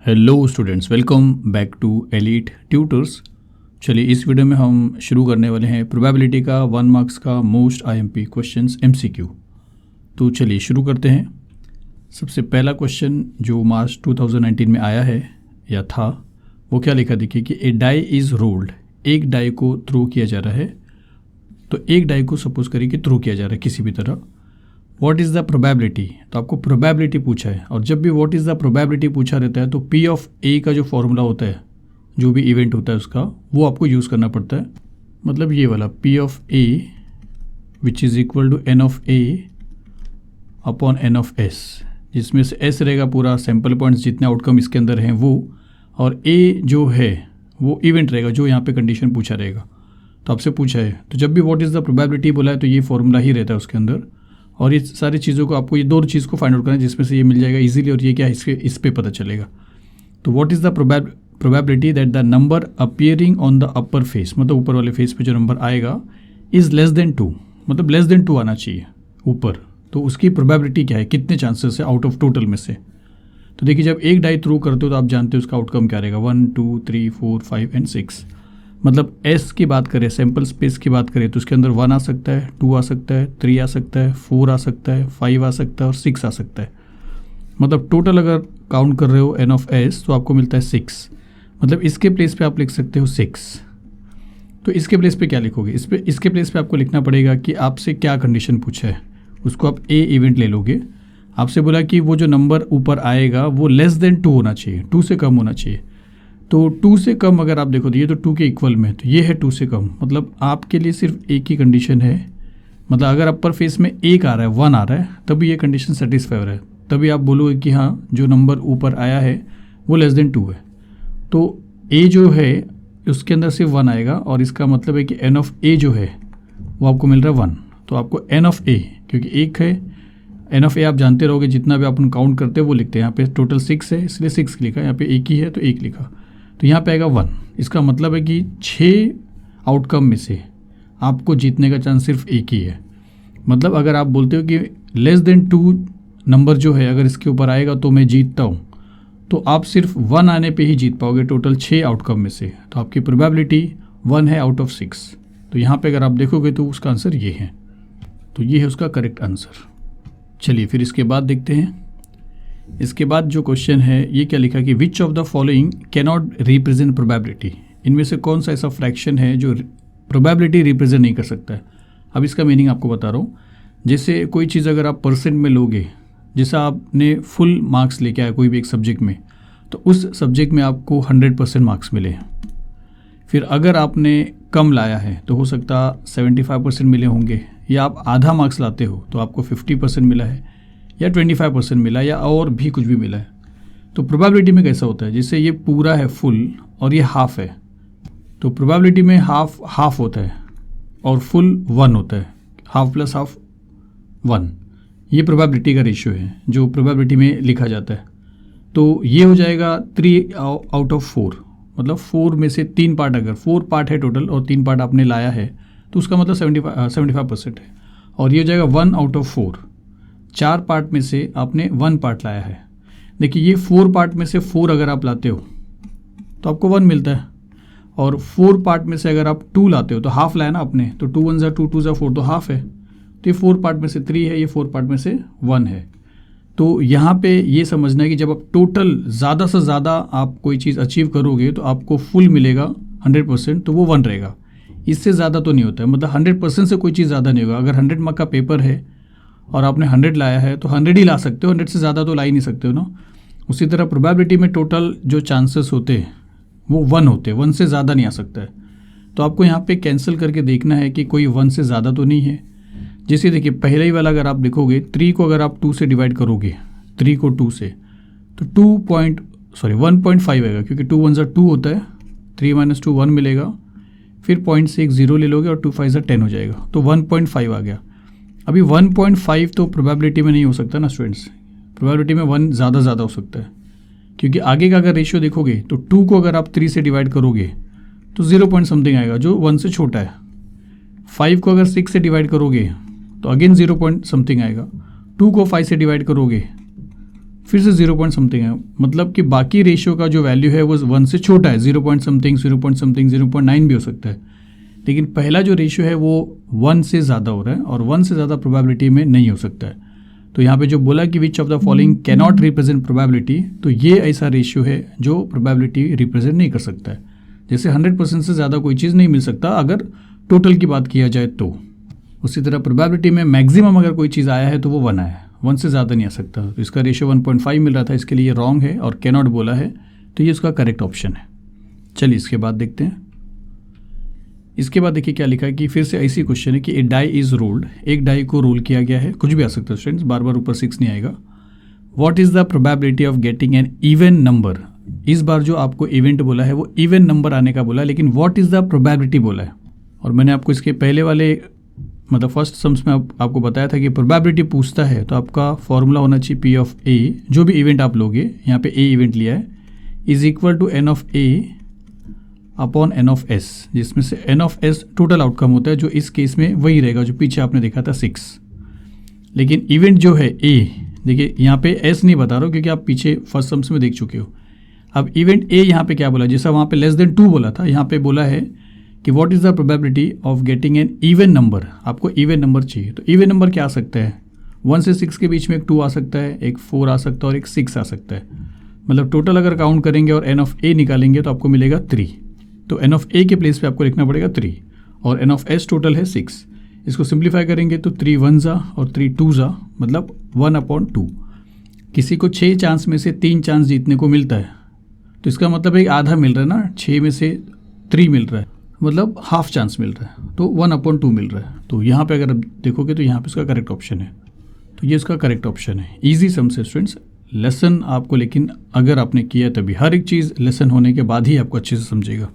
Hello students, welcome back to Elite Tutors. चलिए इस video में हम शुरू करने वाले हैं प्रोबेबिलिटी का 1 मार्क्स का मोस्ट आईएमपी क्वेश्चंस एमसीक्यू। तो चलिए शुरू करते हैं। सबसे पहला क्वेश्चन जो मार्च 2019 में आया है या था, वो क्या लिखा देखिए कि ए डाई इज़ रोल्ड। एक डाई को थ्रो किया जा रहा है, तो एक डाई को सपोज करिए कि थ्रो किया जा रहा है किसी भी तरह। व्हाट इज़ द प्रोबेबिलिटी, तो आपको प्रोबेबिलिटी पूछा है, और जब भी व्हाट इज़ द प्रोबेबिलिटी पूछा रहता है तो पी ऑफ ए का जो फॉर्मूला होता है, जो भी इवेंट होता है उसका, वो आपको यूज़ करना पड़ता है। मतलब ये वाला P of A which is equal to N of A upon N of S, जिसमें से एस रहेगा पूरा सैम्पल पॉइंट्स जितने आउटकम इसके अंदर हैं वो, और ए जो है वो इवेंट रहेगा जो यहाँ पे कंडीशन पूछा रहेगा। तो आपसे पूछा है, तो जब भी व्हाट इज़ द प्रोबेबिलिटी बोला है तो ये फॉर्मूला ही रहता है उसके अंदर, और ये सारी चीज़ों को आपको ये दो चीज़ को फाइंड आउट करना है जिसमें से ये मिल जाएगा इजीली, और ये क्या इस पे पता चलेगा। तो what is the probability that the number appearing on the upper face, मतलब ऊपर वाले फेस पे जो नंबर आएगा, इज़ लेस देन 2, मतलब लेस देन 2 आना चाहिए ऊपर। तो उसकी प्रोबेबिलिटी क्या है, कितने चांसेस है आउट ऑफ टोटल में से। तो देखिए जब एक डाई थ्रू करते हो तो आप जानते हो उसका आउटकम क्या रहेगा, 1 2 3 4 5 एंड 6। मतलब एस की बात करें, सैम्पल स्पेस की बात करें, तो उसके अंदर 1 आ सकता है, 2 आ सकता है, 3 आ सकता है, 4 आ सकता है, 5 आ सकता है और 6 आ सकता है। मतलब टोटल अगर काउंट कर रहे हो एन ऑफ एस तो आपको मिलता है 6। मतलब इसके प्लेस पे आप लिख सकते हो 6। तो इसके प्लेस पे क्या लिखोगे, इसके प्लेस पे आपको लिखना पड़ेगा कि आपसे क्या कंडीशन पूछा है, उसको आप ए इवेंट ले लोगे। आपसे बोला कि वो जो नंबर ऊपर आएगा वो लेस देन 2 होना चाहिए, 2 से कम होना चाहिए। तो 2 से कम अगर आप देखो तो ये तो 2 के इक्वल में, तो ये है 2 से कम। मतलब आपके लिए सिर्फ एक ही कंडीशन है, मतलब अगर अपर फेस में 1 आ रहा है, 1 आ रहा है, तभी ये कंडीशन सेटिस्फाई हो रहा है, तभी आप बोलोगे कि हाँ जो नंबर ऊपर आया है वो लेस देन 2 है। तो ए जो है उसके अंदर सिर्फ 1 आएगा, और इसका मतलब है कि एन ऑफ ए जो है वो आपको मिल रहा है 1। तो आपको एन ऑफ ए, क्योंकि एक है, एन ऑफ ए आप जानते रहोगे, जितना भी अपन काउंट करते हैं वो लिखते हैं। यहाँ पे टोटल 6 है इसलिए 6 लिखा, यहाँ पे एक ही है तो 1 लिखा, तो यहाँ पे आएगा 1। इसका मतलब है कि 6 आउटकम में से आपको जीतने का चांस सिर्फ एक ही है। मतलब अगर आप बोलते हो कि लेस देन 2 नंबर जो है अगर इसके ऊपर आएगा तो मैं जीतता हूँ, तो आप सिर्फ 1 आने पे ही जीत पाओगे टोटल 6 आउटकम में से। तो आपकी प्रोबेबिलिटी 1 है आउट ऑफ 6। तो यहाँ पे अगर आप देखोगे तो उसका आंसर ये है, तो ये है उसका करेक्ट आंसर। चलिए फिर इसके बाद देखते हैं। इसके बाद जो क्वेश्चन है ये क्या लिखा कि which of the following cannot represent probability. इनमें से कौन सा ऐसा फ्रैक्शन है जो प्रोबेबिलिटी रिप्रेजेंट नहीं कर सकता है। अब इसका मीनिंग आपको बता रहा हूँ। जैसे कोई चीज़ अगर आप परसेंट में लोगे, जैसा आपने फुल मार्क्स लेके आया कोई भी एक सब्जेक्ट में, तो उस सब्जेक्ट में आपको 100% मार्क्स मिले हैं। फिर अगर आपने कम लाया है तो हो सकता 75% मिले होंगे, या आप आधा मार्क्स लाते हो तो आपको 50% मिला है, या 25% मिला, या और भी कुछ भी मिला है। तो प्रोबेबिलिटी में कैसा होता है, जैसे ये पूरा है फुल और ये हाफ है, तो प्रोबेबिलिटी में हाफ होता है और फुल 1 होता है, हाफ प्लस हाफ 1। ये प्रोबेबिलिटी का रेशियो है जो प्रोबेबिलिटी में लिखा जाता है। तो ये हो जाएगा 3 आउट ऑफ 4, मतलब 4 में से 3 पार्ट, अगर 4 पार्ट है टोटल और 3 पार्ट आपने लाया है तो उसका मतलब 75% है। और ये हो जाएगा 1 आउट ऑफ 4, 4 पार्ट में से आपने 1 पार्ट लाया है। देखिए ये 4 पार्ट में से 4 अगर आप लाते हो तो आपको 1 मिलता है, और 4 पार्ट में से अगर आप 2 लाते हो तो हाफ लाया ना आपने, तो 2 1 2 2 4 तो हाफ है। तो ये 4 पार्ट में से 3 है, ये 4 पार्ट में से 1 है। तो यहाँ पे ये समझना है कि जब आप टोटल ज़्यादा से ज़्यादा आप कोई चीज़ अचीव करोगे तो आपको फुल मिलेगा 100%, तो वो 1 रहेगा। इससे ज़्यादा तो नहीं होता है, मतलब 100% से कोई चीज़ ज़्यादा नहीं होगा। अगर 100 मार्क का पेपर है और आपने 100 लाया है तो 100 ही ला सकते हो, 100 से ज़्यादा तो ला ही नहीं सकते हो ना। उसी तरह प्रोबेबिलिटी में टोटल जो चांसेस होते हैं वो 1 होते हैं, 1 से ज़्यादा नहीं आ सकता है। तो आपको यहाँ पे कैंसिल करके देखना है कि कोई 1 से ज़्यादा तो नहीं है। जैसे देखिए पहले ही वाला अगर आप देखोगे, 3 को अगर आप 2 से डिवाइड करोगे, 3 को 2 से, तो 1.5 आएगा, क्योंकि 2 1 2 होता है, 3 - 2 1 मिलेगा, फिर पॉइंट से एक 0 ले लोगे और 2 5 10 हो जाएगा, तो 1.5 आ गया। अभी 1.5 तो प्रोबेबिलिटी में नहीं हो सकता ना स्टूडेंट्स, प्रोबेबिलिटी में 1 ज़्यादा हो सकता है, क्योंकि आगे का अगर रेशियो देखोगे तो 2 को अगर आप 3 से डिवाइड करोगे तो 0 पॉइंट समथिंग आएगा जो 1 से छोटा है। 5 को अगर 6 से डिवाइड करोगे तो अगेन 0 पॉइंट समथिंग आएगा। 2 को 5 से डिवाइड करोगे फिर से 0 पॉइंट समथिंग है, मतलब कि बाकी रेशियो का जो वैल्यू है वो 1 से छोटा है, 0 पॉइंट समथिंग, 0 पॉइंट समथिंग, 0.9 भी हो सकता है। लेकिन पहला जो रेशियो है वो 1 से ज़्यादा हो रहा है और 1 से ज़्यादा प्रोबेबिलिटी में नहीं हो सकता है। तो यहाँ पे जो बोला कि which of the following can not represent probability, तो ये ऐसा रेशियो है जो प्रोबेबिलिटी रिप्रेजेंट नहीं कर सकता है। जैसे 100% से ज़्यादा कोई चीज़ नहीं मिल सकता अगर टोटल की बात किया जाए तो। उसी तरह प्रोबेबिलिटी में मैक्सिमम अगर कोई चीज़ आया है तो वो 1 आया है, 1 से ज़्यादा नहीं आ सकता। तो इसका रेशियो 1.5 मिल रहा था, इसके लिए रॉन्ग है और कैन नॉट बोला है, तो ये उसका करेक्ट ऑप्शन है। चलिए इसके बाद देखते हैं। इसके बाद देखिए क्या लिखा है कि फिर से ऐसी क्वेश्चन है कि ए डाई इज़ रोल्ड, एक डाई को रोल किया गया है, कुछ भी आ सकता है स्टूडेंट्स, बार बार ऊपर 6 नहीं आएगा। What is the probability of getting an even number, इस बार जो आपको इवेंट बोला है वो इवन नंबर आने का बोला है, लेकिन व्हाट इज़ द प्रोबेबिलिटी बोला है। और मैंने आपको इसके पहले वाले मतलब फर्स्ट सम्स में आपको बताया था कि प्रोबेबिलिटी पूछता है तो आपका फॉर्मूला होना चाहिए पी ऑफ ए, जो भी इवेंट आप लोगे, यहाँ पे ए इवेंट लिया है, is equal to N of A upon N of S, जिसमें से N of S total outcome होता है, जो इस केस में वही रहेगा जो पीछे आपने देखा था 6। लेकिन इवेंट जो है ए, देखिए यहाँ पे एस नहीं बता रहा हूँ क्योंकि आप पीछे फर्स्ट सम्स में देख चुके हो। अब इवेंट ए यहाँ पे क्या बोला, जैसा वहाँ पे लेस देन 2 बोला था, यहाँ पे बोला है कि what is the probability of getting an even number, आपको इवन नंबर चाहिए। तो इवन नंबर क्या आ सकता है, 1 से 6 के बीच में एक 2 आ सकता है, एक 4 आ सकता है और एक 6 आ सकता है। मतलब टोटल अगर काउंट करेंगे और एन ऑफ ए निकालेंगे तो आपको मिलेगा 3। तो एन ऑफ ए के प्लेस पे आपको लिखना पड़ेगा 3 और एन ऑफ एस टोटल है 6। इसको सिंप्लीफाई करेंगे तो 3 1 जा और 3 2 जा, मतलब 1/2। किसी को 6 चांस में से 3 चांस जीतने को मिलता है, तो इसका मतलब एक आधा मिल रहा है ना, 6 में से 3 मिल रहा है, मतलब हाफ चांस मिल रहा है, तो 1/2 मिल रहा है। तो यहाँ पे अगर आप देखोगे तो यहाँ पे इसका करेक्ट ऑप्शन है, तो ये इसका करेक्ट ऑप्शन है। ईजी सम से स्टूडेंट्स, लेसन आपको लेकिन अगर आपने किया तभी, हर एक चीज़ लेसन होने के बाद ही आपको अच्छे से समझेगा।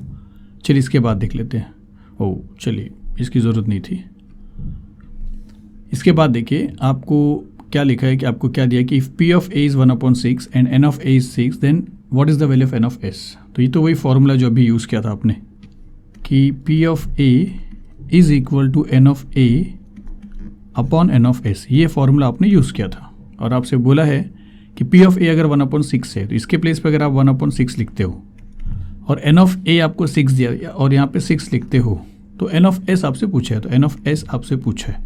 चलिए इसके बाद देख लेते हैं। ओह चलिए, इसकी ज़रूरत नहीं थी। इसके बाद देखिए आपको क्या लिखा है कि आपको क्या दिया कि if P of A is 1/6 and N of A is 6 then what is the value of N of S. तो ये तो वही फॉर्मूला जो अभी यूज़ किया था आपने कि P of A is equal to N of A upon N of S, ये फॉर्मूला आपने यूज़ किया था। और आपसे बोला है कि पी ऑफ ए अगर 1/6 है तो इसके प्लेस पे अगर आप 1/6 लिखते हो और एन ऑफ ए आपको 6 दिया और यहाँ पे 6 लिखते हो, तो एन ऑफ एस आपसे पूछा है, तो एन ऑफ एस आपसे पूछा है।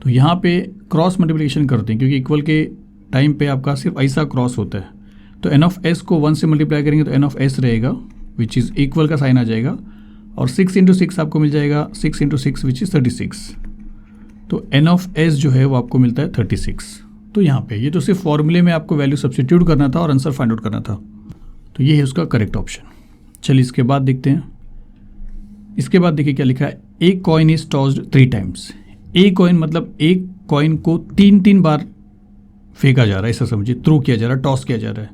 तो यहाँ पे क्रॉस मल्टीप्लिकेशन करते हैं क्योंकि इक्वल के टाइम पे आपका सिर्फ ऐसा क्रॉस होता है। तो एन ऑफ एस को 1 से मल्टीप्लाई करेंगे तो एन ऑफ एस रहेगा, विच इज़ इक्वल का साइन आ जाएगा, और 6 × 6 आपको मिल जाएगा 6 × 6 विच इज़ 36। तो एन ऑफ एस जो है वो आपको मिलता है 36। तो यहाँ पे ये तो सिर्फ फॉर्मूले में आपको वैल्यू सब्स्टिट्यूट करना था और आंसर फाइंड आउट करना था, तो ये है उसका करेक्ट ऑप्शन। चलिए इसके बाद देखते हैं। इसके बाद देखिए क्या लिखा है, एक कॉइन इज टॉस्ड 3 टाइम्स। एक कॉइन मतलब एक कॉइन को 3 बार फेंका जा रहा है, ऐसा समझिए, थ्रो किया जा रहा है, टॉस किया जा रहा है।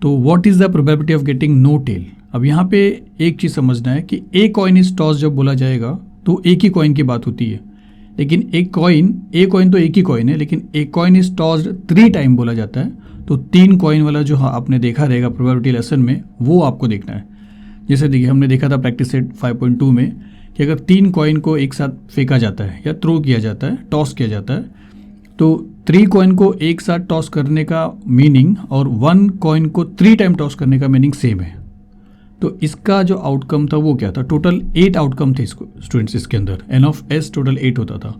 तो what is the probability of getting no tail. अब यहाँ पे एक चीज़ समझना है कि ए कॉइन इज टॉस जब बोला जाएगा तो एक ही कॉइन की बात होती है, लेकिन ए कॉइन तो एक ही कॉइन है, लेकिन a coin is tossed 3 time बोला जाता है, तो 3 कॉइन वाला जो आपने देखा रहेगा प्रोबेबिलिटी लेसन में, वो आपको देखना है। जैसे देखिए हमने देखा था प्रैक्टिस सेट 5.2 में कि अगर 3 कॉइन को एक साथ फेंका जाता है या थ्रो किया जाता है, टॉस किया जाता है, तो 3 कॉइन को एक साथ टॉस करने का मीनिंग और 1 कॉइन को 3 टाइम टॉस करने का मीनिंग सेम है। तो इसका जो आउटकम था वो क्या था, टोटल 8 आउटकम थे इसको स्टूडेंट्स, इसके अंदर एन ऑफ एस टोटल 8 होता था।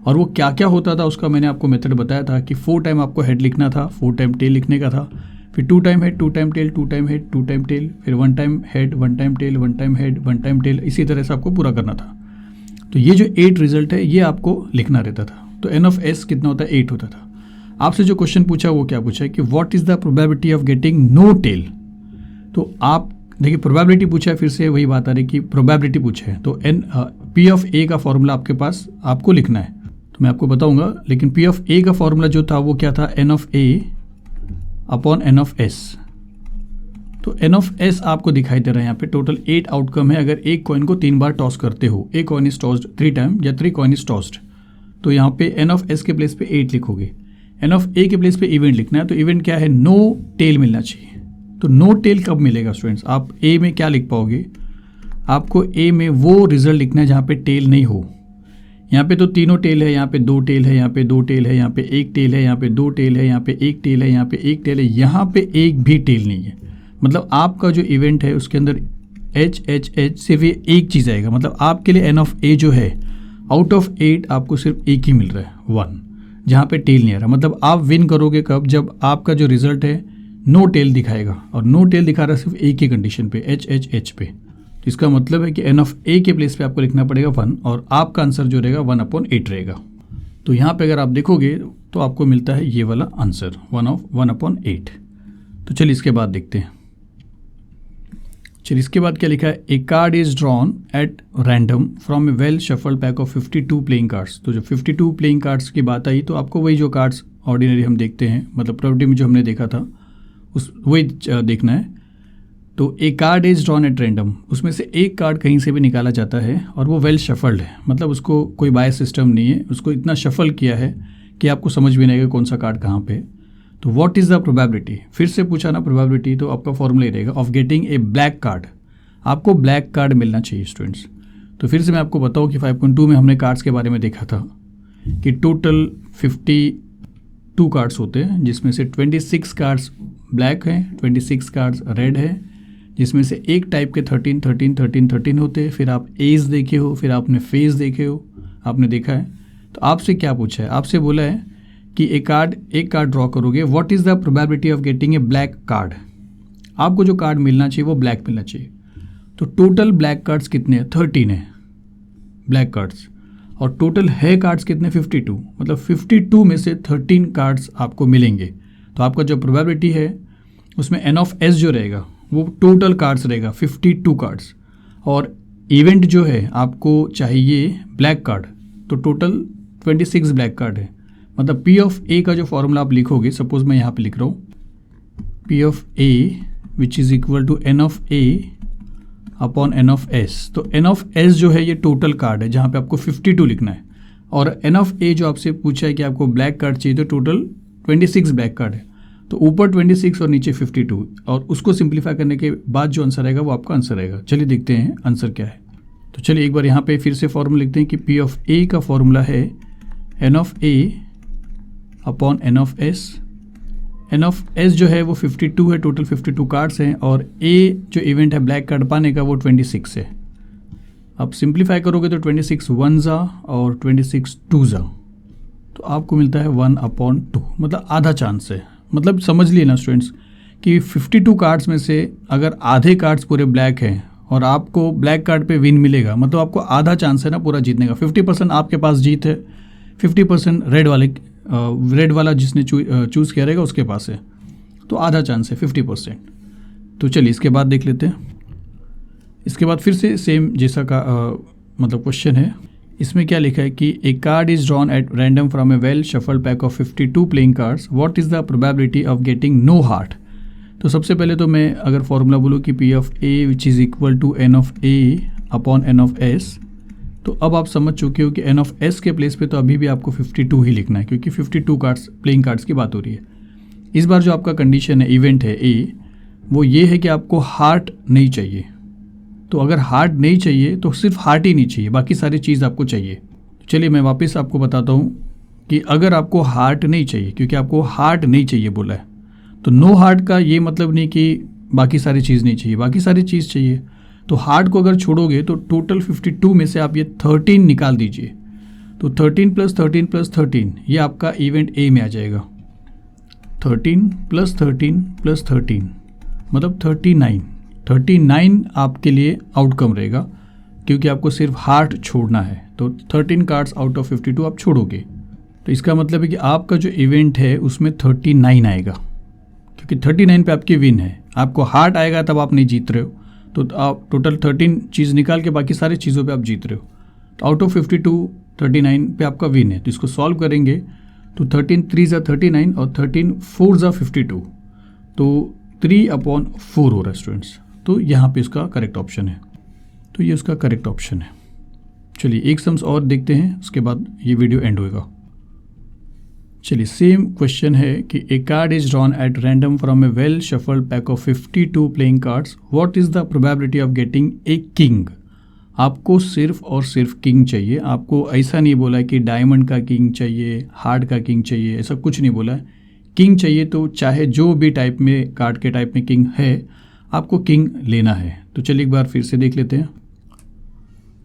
और वो क्या क्या होता था उसका मैंने आपको मेथड बताया था कि 4 टाइम आपको हेड लिखना था, 4 टाइम टेल लिखने का था, फिर 2 time head, 2 time tail, 2 time head, 2 time tail, फिर 1 time head, 1 time tail, 1 time head, 1 time tail, इसी तरह से आपको पूरा करना था। तो ये जो 8 रिजल्ट है ये आपको लिखना रहता था। तो एन ऑफ एस कितना होता है, 8 होता था। आपसे जो क्वेश्चन पूछा वो क्या पूछा है कि what is the probability of getting no tail. तो आप देखिए प्रोबेबिलिटी पूछा है, फिर से वही बात आ रही कि प्रोबेबिलिटी पूछा है, तो एन पी ऑफ ए का फॉर्मूला आपके पास आपको लिखना है, तो मैं आपको बताऊंगा। लेकिन पी ऑफ ए का फॉर्मूला जो था वो क्या था, N of A upon N of S. तो एन ऑफ एस आपको दिखाई दे रहा है यहाँ पे, टोटल 8 आउटकम है अगर एक कॉइन को 3 बार टॉस करते हो। एक कॉइन इज टॉस्ड 3 टाइम या 3 कॉइन इज टॉस्ड, तो यहाँ पे एन ऑफ एस के प्लेस पे 8 लिखोगे। एन ऑफ ए के प्लेस पे इवेंट लिखना है, तो इवेंट क्या है, नो टेल मिलना चाहिए। तो नो टेल कब मिलेगा स्टूडेंट्स, आप ए में क्या लिख पाओगे, आपको ए में वो रिजल्ट लिखना है जहाँ पे टेल नहीं हो। यहाँ पे तो तीनों टेल है, यहाँ पे 2 टेल है, यहाँ पे 2 टेल है, यहाँ पे 1 टेल है, यहाँ पे 2 टेल है, यहाँ पे 1 टेल है, यहाँ पे 1 टेल है, यहाँ पे एक भी टेल नहीं है। मतलब आपका जो इवेंट है उसके अंदर एच एच एच सिर्फ ये एक चीज़ आएगा। मतलब आपके लिए एन ऑफ ए जो है आउट ऑफ 8 आपको सिर्फ एक ही मिल रहा है 1, जहाँ पे टेल नहीं आ रहा। मतलब आप विन करोगे कब, जब आपका जो रिजल्ट है नो टेल दिखाएगा, और नो टेल दिखा रहा है सिर्फ एक ही कंडीशन पे, एच एच एच पे। तो इसका मतलब है कि एन ऑफ ए के प्लेस पे आपको लिखना पड़ेगा 1, और आपका आंसर जो रहेगा 1/8 रहेगा। तो यहाँ पे अगर आप देखोगे तो आपको मिलता है ये वाला आंसर 1/8। तो चलिए इसके बाद देखते हैं। चलिए इसके बाद क्या लिखा है, a card is drawn at random from a well shuffled pack of 52 playing cards. तो जब 52 प्लेइंग कार्ड्स की बात आई तो आपको वही जो कार्ड्स ऑर्डिनरी हम देखते हैं, मतलब प्रोबेबिलिटी में जो हमने देखा था उस वही देखना है। तो a card is drawn at random, उसमें से एक कार्ड कहीं से भी निकाला जाता है और वो वेल शफल्ड है, मतलब उसको कोई बायस सिस्टम नहीं है, उसको इतना शफल किया है कि आपको समझ भी नहीं आएगा कौन सा कार्ड कहाँ पे। तो व्हाट इज़ द प्रोबेबिलिटी, फिर से पूछा ना प्रोबेबिलिटी, तो आपका फॉर्मूला ही रहेगा of getting A black card. आपको ब्लैक कार्ड मिलना चाहिए स्टूडेंट्स। तो फिर से मैं आपको बताऊँ कि 5.2 में हमने कार्ड्स के बारे में देखा था कि टोटल 52 कार्ड्स होते हैं, जिसमें से 26 कार्ड्स ब्लैक हैं, 26 कार्ड्स रेड है, जिसमें से एक टाइप के 13 होते हैं। फिर आप एज देखे हो, फिर आपने फेस देखे हो, आपने देखा है। तो आपसे क्या पूछा है, आपसे बोला है कि एक कार्ड ड्रॉ करोगे, what is the probability of getting A black card. आपको जो कार्ड मिलना चाहिए वो ब्लैक मिलना चाहिए। तो टोटल ब्लैक कार्ड्स कितने हैं, 13 है ब्लैक कार्ड्स, और टोटल है कार्ड्स कितने, 52। मतलब 52 में से 13 कार्ड्स आपको मिलेंगे। तो आपका जो प्रोबेबिलिटी है उसमें एन ऑफ एस जो रहेगा वो टोटल कार्ड्स रहेगा 52 कार्ड्स, और इवेंट जो है आपको चाहिए ब्लैक कार्ड, तो टोटल 26 ब्लैक कार्ड है। मतलब पी ऑफ ए का जो फॉर्मूला आप लिखोगे, सपोज मैं यहाँ पे लिख रहा हूँ P of A which is equal to N of A upon N of S. तो एन ऑफ एस जो है ये टोटल कार्ड है जहाँ पे आपको 52 लिखना है, और एन ऑफ ए जो आपसे पूछा है कि आपको ब्लैक कार्ड चाहिए, तो टोटल 26 ब्लैक कार्ड है। तो ऊपर 26 और नीचे 52, और उसको सिंप्लीफाई करने के बाद जो आंसर आएगा वो आपका आंसर आएगा। चलिए देखते हैं आंसर क्या है। तो चलिए एक बार यहाँ पे फिर से फॉर्मूला लिखते हैं कि पी ऑफ ए का फॉर्मूला है N of A upon N of S. N of S जो है वो 52 है, टोटल 52 कार्ड्स हैं, और ए जो इवेंट है ब्लैक कार्ड पाने का वो 26 है। अब सिंप्लीफाई करोगे तो 26 1 जा और 26 2 जा, तो आपको मिलता है 1/2, मतलब आधा चांस है। मतलब समझ लिए ना स्टूडेंट्स कि 52 कार्ड्स में से अगर आधे कार्ड्स पूरे ब्लैक हैं और आपको ब्लैक कार्ड पे विन मिलेगा, मतलब आपको आधा चांस है ना पूरा जीतने का। 50% आपके पास जीत है, 50% रेड वाला जिसने चूज़ किया रहेगा उसके पास है, तो आधा चांस है 50%। तो चलिए इसके बाद देख लेते हैं। इसके बाद फिर से सेम जैसा का मतलब क्वेश्चन है। इसमें क्या लिखा है कि a card is drawn at random from a well shuffled pack of 52 playing cards, what is the probability of getting no heart. तो सबसे पहले तो मैं अगर फॉर्मूला बोलूँ कि P of A which is equal to N of A upon N of S, तो अब आप समझ चुके हो कि एन ऑफ एस के प्लेस पे तो अभी भी आपको 52 ही लिखना है, क्योंकि 52 कार्ड्स प्लेइंग कार्ड्स की बात हो रही है। इस बार जो आपका कंडीशन है, इवेंट है ए, वो ये है कि आपको हार्ट नहीं चाहिए। तो अगर हार्ट नहीं चाहिए तो सिर्फ हार्ट ही नहीं चाहिए, बाकी सारी चीज़ आपको चाहिए। चलिए मैं वापस आपको बताता हूँ कि अगर आपको हार्ट नहीं चाहिए, क्योंकि आपको हार्ट नहीं चाहिए बोला है, तो नो हार्ट का ये मतलब नहीं कि बाकी सारी चीज़ नहीं चाहिए, बाकी सारी चीज़ चाहिए। तो हार्ट को अगर छोड़ोगे तो टोटल 52 में से आप ये 13 निकाल दीजिए, तो 13 + 13 + 13 ये आपका इवेंट ए में आ जाएगा। 13 + 13 + 13 मतलब 39 आपके लिए आउटकम रहेगा, क्योंकि आपको सिर्फ हार्ट छोड़ना है। तो 13 कार्ड्स आउट ऑफ 52 आप छोड़ोगे, तो इसका मतलब है कि आपका जो इवेंट है उसमें 39 आएगा, क्योंकि 39 पे आपकी विन है। आपको हार्ट आएगा तब आप नहीं जीत रहे हो, तो आप टोटल 13 चीज़ निकाल के बाकी सारी चीज़ों पे आप जीत रहे हो। तो आउट ऑफ 52 39 पे आपका विन है। तो इसको सॉल्व करेंगे तो 13 3 ज़ा 39 और 13 4 ज़ा 52, तो 3/4 हो रहा है स्टूडेंट्स। तो यहाँ पे इसका करेक्ट ऑप्शन है, तो ये उसका करेक्ट ऑप्शन है। चलिए एक सम्स और देखते हैं, उसके बाद ये वीडियो एंड होएगा। चलिए सेम क्वेश्चन है कि a card is drawn at random from a well shuffled pack of 52 playing cards, what is the probability of getting a king. आपको सिर्फ और सिर्फ किंग चाहिए। आपको ऐसा नहीं बोला है कि डायमंड का किंग चाहिए, हार्ट का किंग चाहिए, ऐसा कुछ नहीं बोला है। किंग चाहिए तो चाहे जो भी टाइप में, कार्ड के टाइप में किंग है, आपको किंग लेना है। तो चलिए एक बार फिर से देख लेते हैं।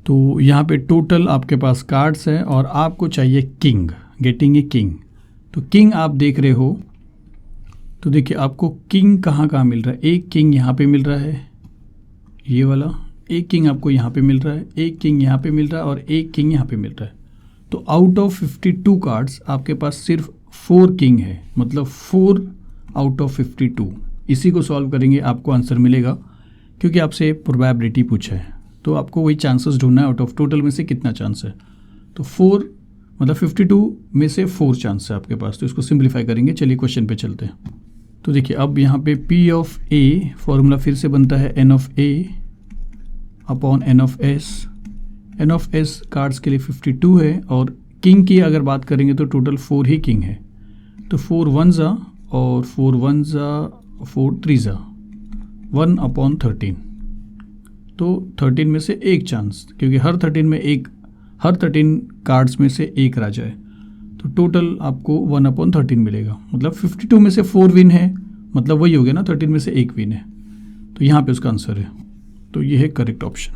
तो यहाँ पे टोटल आपके पास कार्ड्स हैं और आपको चाहिए किंग, गेटिंग ए किंग। तो किंग आप देख रहे हो, तो देखिए आपको किंग कहाँ कहाँ मिल रहा है। एक किंग यहाँ पे मिल रहा है, ये वाला। एक किंग आपको यहाँ पे मिल रहा है, एक किंग यहाँ पे मिल रहा है और एक किंग यहाँ पे मिल रहा है। तो आउट ऑफ 52 कार्ड्स आपके पास सिर्फ 4 किंग है, मतलब 4 आउट ऑफ 52। इसी को सॉल्व करेंगे आपको आंसर मिलेगा, क्योंकि आपसे प्रोबेबिलिटी पूछा है। तो आपको वही चांसेस ढूंढना है, आउट ऑफ टोटल में से कितना चांस है। तो 4 मतलब 52 में से 4 चांस है आपके पास। तो इसको सिंप्लीफाई करेंगे। चलिए क्वेश्चन पे चलते हैं। तो देखिए अब यहाँ पे P ऑफ A फॉर्मूला फिर से बनता है N of A upon N of S। N of S cards के लिए 52 है और किंग की अगर बात करेंगे तो टोटल 4 ही किंग है। तो 4 1 जा और 4 1 जा 4 3 जा 1 अपॉन 13। तो 13 में से एक चांस, क्योंकि हर 13 कार्ड्स में से एक राजा है। तो टोटल आपको 1 अपॉन 13 मिलेगा। मतलब 52 में से 4 विन है, मतलब वही हो गया ना, 13 में से एक विन है। तो यहाँ पे उसका आंसर है। तो ये है करेक्ट ऑप्शन।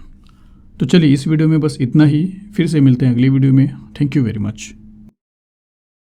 तो चलिए इस वीडियो में बस इतना ही। फिर से मिलते हैं अगली वीडियो में। Thank you very much.